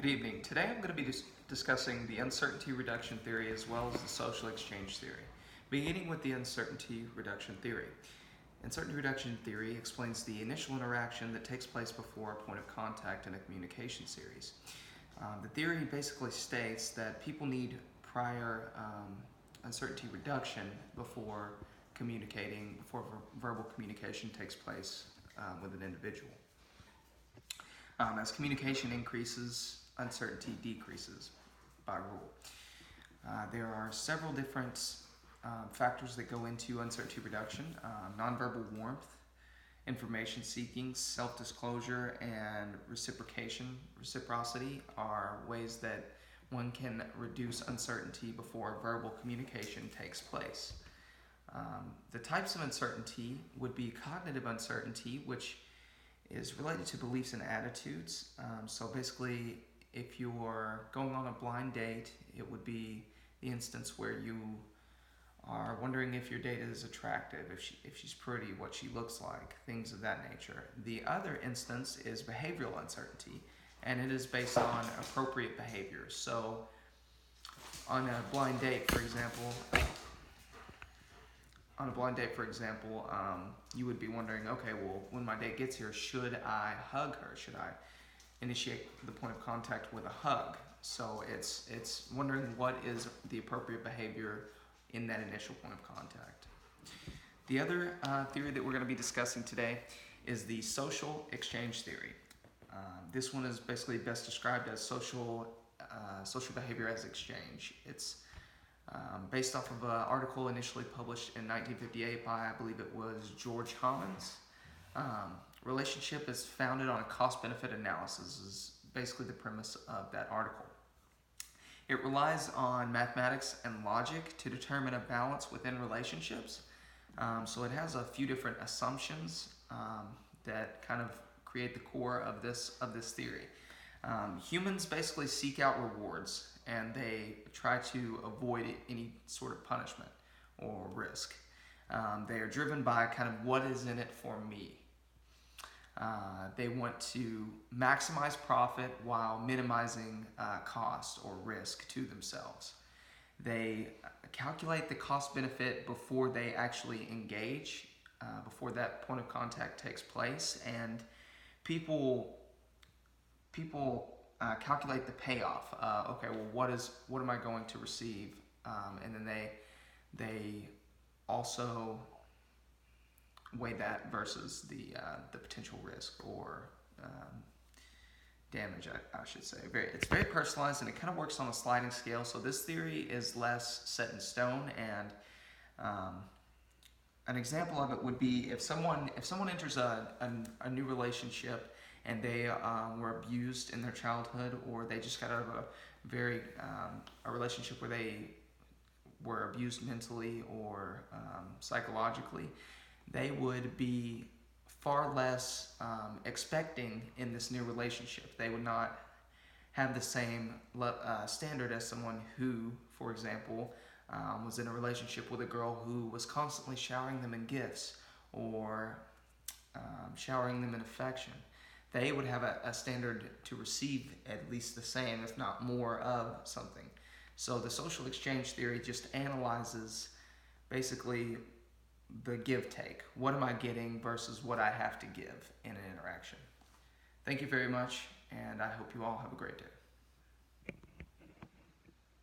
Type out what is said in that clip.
Good evening. Today I'm going to be discussing the uncertainty reduction theory as well as the social exchange theory. Beginning with the uncertainty reduction theory. Uncertainty reduction theory explains the initial interaction that takes place before a point of contact in a communication series. The theory basically states that people need prior uncertainty reduction before communicating, before verbal communication takes place with an individual. As communication increases, uncertainty decreases by rule. There are several different factors that go into uncertainty reduction. Nonverbal warmth, information seeking, self-disclosure, and reciprocity are ways that one can reduce uncertainty before verbal communication takes place. The types of uncertainty would be cognitive uncertainty, which is related to beliefs and attitudes. So basically, if you're going on a blind date, it would be the instance where you are wondering if your date is attractive, if she's pretty, what she looks like, things of that nature. The other instance is behavioral uncertainty, and it is based on appropriate behavior. So on a blind date, for example, you would be wondering, okay, well, when my date gets here, should I hug her? Should I initiate the point of contact with a hug? So it's wondering what is the appropriate behavior in that initial point of contact. The other theory that we're going to be discussing today is the social exchange theory. This one is basically best described as social behavior as exchange. It's based off of an article initially published in 1958 by, I believe it was George Homans. Relationship is founded on a cost-benefit analysis is basically the premise of that article. It relies on mathematics and logic to determine a balance within relationships. So it has a few different assumptions that kind of create the core of this theory. Humans basically seek out rewards, and they try to avoid any sort of punishment or risk. They are driven by kind of what is in it for me. They want to maximize profit while minimizing cost or risk to themselves. They calculate the cost benefit before they actually engage, before that point of contact takes place, and people calculate the payoff. Okay, well, what am I going to receive? And then they also weigh that versus the potential risk or damage, I should say. It's very personalized, and it kind of works on a sliding scale. So this theory is less set in stone, and an example of it would be if someone enters a new relationship and they were abused in their childhood, or they just got out of a relationship where they were abused mentally or psychologically, they would be far less expecting in this new relationship. They would not have the same standard as someone who, for example, was in a relationship with a girl who was constantly showering them in gifts or showering them in affection. They would have a standard to receive at least the same, if not more, of something. So the social exchange theory just analyzes basically the give-take. What am I getting versus what I have to give in an interaction? Thank you very much, and I hope you all have a great day.